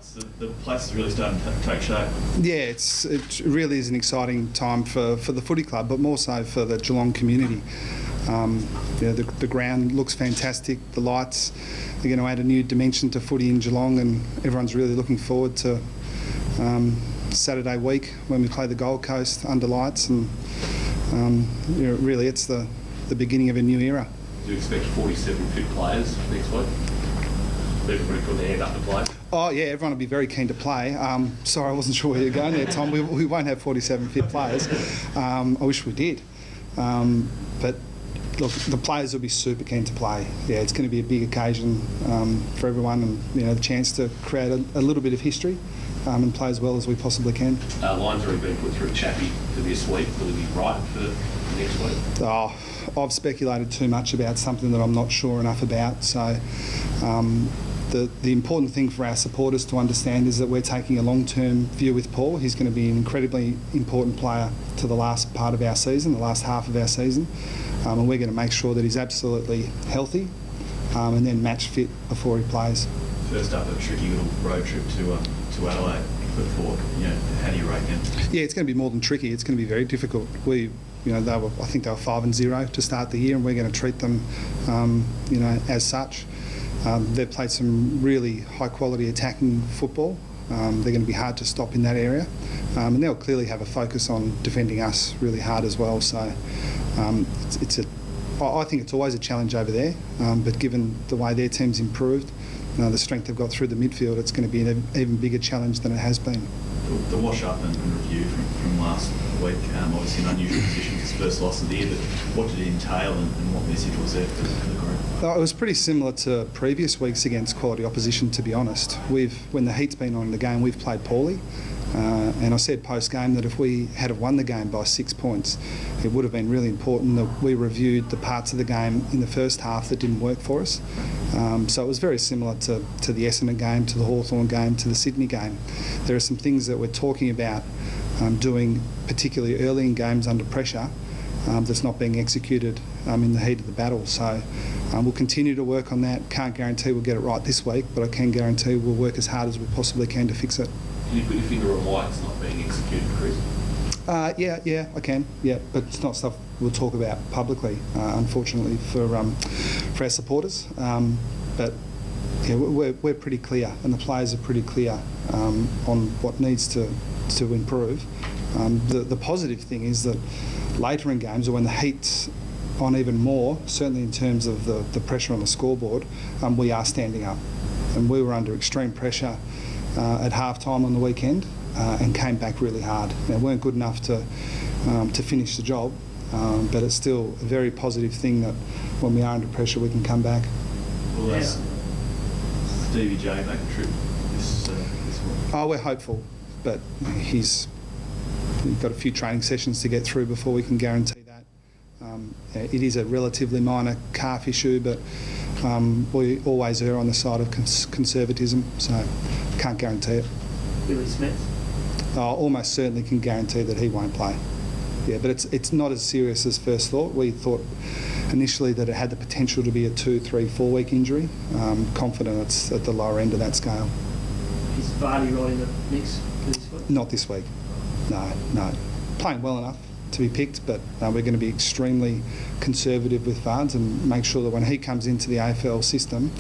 lights. The place is really starting to take shape. Yeah, it really is an exciting time for the footy club, but more so for the Geelong community. The ground looks fantastic. The lights are going to add a new dimension to footy in Geelong, and everyone's really looking forward to Saturday week when we play the Gold Coast under lights. And really, it's the beginning of a new era. Do you expect 47 fit players next week? Everybody put their hand up to play? Oh yeah, everyone will be very keen to play. Sorry, I wasn't sure where you're going there, Tom. We won't have 47 fit players. I wish we did. But look, the players will be super keen to play. Yeah, it's going to be a big occasion for everyone, and the chance to create a little bit of history and play as well as we possibly can. Line's already been put through Chappie for this week. Will he be right for next week? Oh, I've speculated too much about something that I'm not sure enough about. So the important thing for our supporters to understand is that we're taking a long-term view with Paul. He's going to be an incredibly important player to the last part of our season, the last half of our season. And we're going to make sure that he's absolutely healthy and then match fit before he plays. First up, a tricky little road trip to Adelaide for how do you rate him? Yeah, it's going to be more than tricky. It's going to be very difficult. I think they were 5-0 to start the year, and we're going to treat them, as such. They've played some really high-quality attacking football. They're going to be hard to stop in that area, and they'll clearly have a focus on defending us really hard as well. So I think it's always a challenge over there, but given the way their team's improved, the strength they've got through the midfield, it's going to be an even bigger challenge than it has been. The wash-up and review from last week, obviously an unusual position, his first loss of the year, but what did it entail and what message was there for the group? It was pretty similar to previous weeks against quality opposition, to be honest. When the heat's been on in the game, we've played poorly. And I said post-game that if we had have won the game by 6 points, it would have been really important that we reviewed the parts of the game in the first half that didn't work for us. So it was very similar to the Essendon game, to the Hawthorn game, to the Sydney game. There are some things that we're talking about doing, particularly early in games under pressure, that's not being executed in the heat of the battle. So we'll continue to work on that. Can't guarantee we'll get it right this week, but I can guarantee we'll work as hard as we possibly can to fix it. Can you put your finger on why it's not being executed, Chris? Yeah, I can. Yeah, but it's not stuff we'll talk about publicly, unfortunately, for our supporters. But yeah, we're pretty clear, and the players are pretty clear on what needs to improve. The positive thing is that later in games, or when the heat's on even more, certainly in terms of the pressure on the scoreboard, we are standing up, and we were under extreme pressure at half-time on the weekend and came back really hard. Now, weren't good enough to finish the job, but it's still a very positive thing that when we are under pressure, we can come back. Well, that's Stevie J make a trip this week. Oh, we're hopeful, but he's got a few training sessions to get through before we can guarantee that. It is a relatively minor calf issue, but we always err on the side of conservatism, so can't guarantee it. Billy Smith? Almost certainly can guarantee that he won't play. Yeah, but it's not as serious as first thought. We thought initially that it had the potential to be a 2, 3, 4 week injury. Confident it's at the lower end of that scale. Is Vardy right in the mix for this week? Not this week. No. Playing well enough to be picked, but we're going to be extremely conservative with Vards and make sure that when he comes into the AFL system,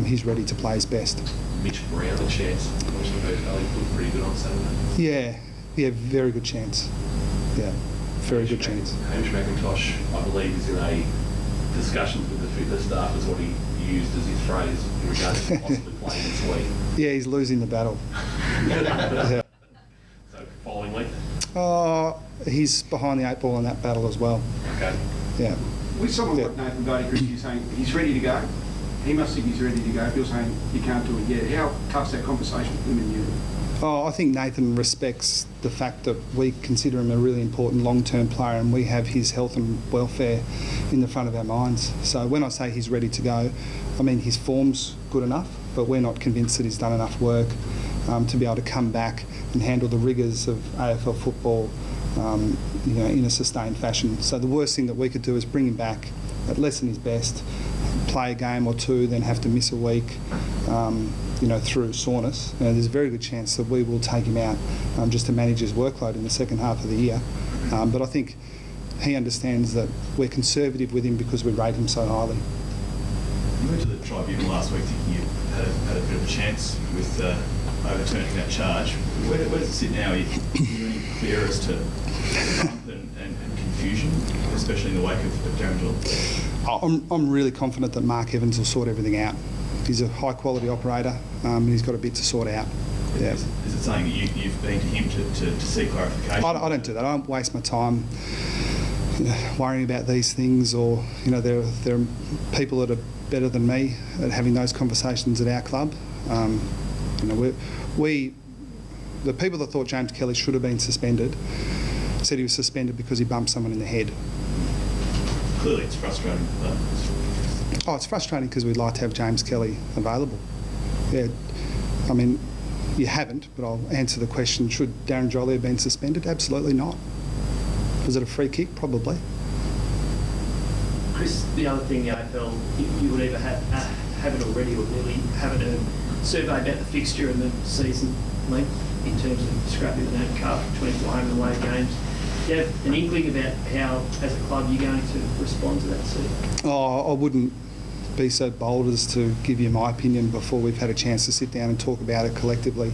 he's ready to play his best. Mitch Brown, a chance. He looked pretty good on Saturday. Yeah, very good chance. Yeah, very good chance. Hamish McIntosh, I believe, is in a discussions with the fitness staff, is what he used as his phrase in regards to possibly playing this week. Yeah, he's losing the battle. Yeah. So, following week? He's behind the 8 ball in that battle as well. Okay. Yeah. With someone like Nathan Bodie, Chris, you're saying he's ready to go. He must think he's ready to go. If you're saying you can't do it yet, how tough's that conversation with him and you? I think Nathan respects the fact that we consider him a really important long-term player, and we have his health and welfare in the front of our minds. So when I say he's ready to go, I mean his form's good enough, but we're not convinced that he's done enough work to be able to come back and handle the rigours of AFL football in a sustained fashion. So the worst thing that we could do is bring him back at less than his best, play a game or two, then have to miss a week. through soreness. There's a very good chance that we will take him out just to manage his workload in the second half of the year. But I think he understands that we're conservative with him because we rate him so highly. You went to the tribunal last week thinking you had a bit of a chance with overturning that charge. Where does it sit now? Are you any clearer as to bump and confusion, especially in the wake of Darren Geelong? I'm really confident that Mark Evans will sort everything out. He's a high-quality operator and he's got a bit to sort out. Yeah. Is it saying that you've been to him to seek clarification? I don't do that. I don't waste my time worrying about these things, or there are people that are better than me at having those conversations at our club. The people that thought James Kelly should have been suspended said he was suspended because he bumped someone in the head. Clearly it's frustrating. It's frustrating because we'd like to have James Kelly available. Yeah, I mean, you haven't, but I'll answer the question, should Darren Jolly have been suspended? Absolutely not. Was it a free kick? Probably. Chris, the other thing, the AFL, you would either have it already or nearly have it, a survey about the fixture and the season length in terms of scrapping the NAB Cup, 24 home and away games. Do you have an inkling about how, as a club, you're going to respond to that survey? I wouldn't be so bold as to give you my opinion before we've had a chance to sit down and talk about it collectively.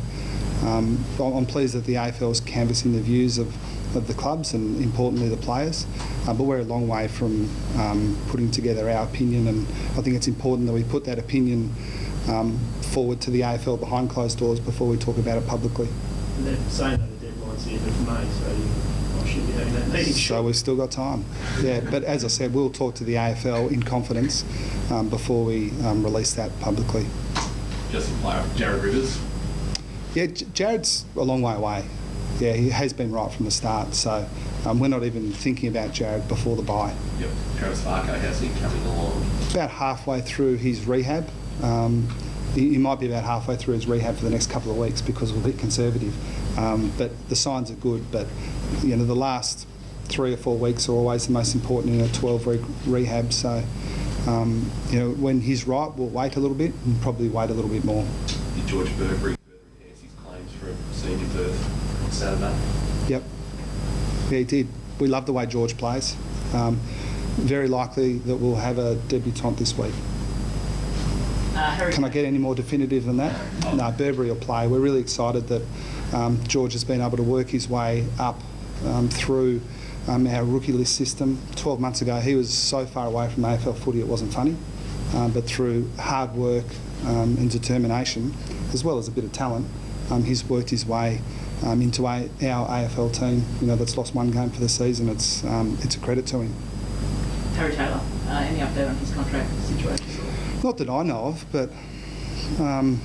I'm pleased that the AFL is canvassing the views of the clubs and, importantly, the players. But we're a long way from putting together our opinion, and I think it's important that we put that opinion forward to the AFL behind closed doors before we talk about it publicly. And they're saying that the deadline's the end of May, so I should be having that meeting. So we've still got time. Yeah, but as I said, we'll talk to the AFL in confidence before we release that publicly. Just a player, Jared Rivers. Yeah, Jared's a long way away. Yeah, he has been right from the start, so we're not even thinking about Jared before the bye. Yep. Travis Farco, how's he coming along? About halfway through his rehab. He might be about halfway through his rehab for the next couple of weeks because we're a bit conservative. But the signs are good. But the last 3 or 4 weeks are always the most important in a 12-week rehab. So when he's right, we'll wait a little bit and probably wait a little bit more. Did George Burberry further enhance his claims for a senior berth on Saturday? Yep. Yeah, he did. We love the way George plays. Very likely that we'll have a debutant this week. Can I get any more definitive than that? No, Burberry will play. We're really excited that George has been able to work his way up through our rookie list system. 12 months ago, he was so far away from AFL footy it wasn't funny. But through hard work and determination, as well as a bit of talent, he's worked his way into our AFL team. That's lost 1 game for the season. It's a credit to him. Harry Taylor, any update on his contract situation? Not that I know of, but I'm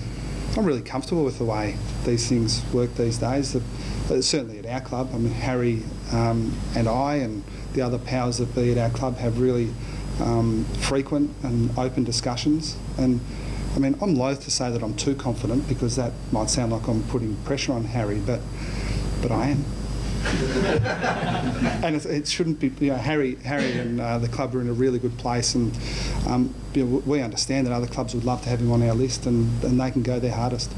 really comfortable with the way these things work these days. Certainly at our club, I mean, Harry and I and the other powers that be at our club have really frequent and open discussions. And I mean, I'm loath to say that I'm too confident because that might sound like I'm putting pressure on Harry, but I am. And it shouldn't be. Harry and the club are in a really good place, and we understand that other clubs would love to have him on our list, and they can go their hardest.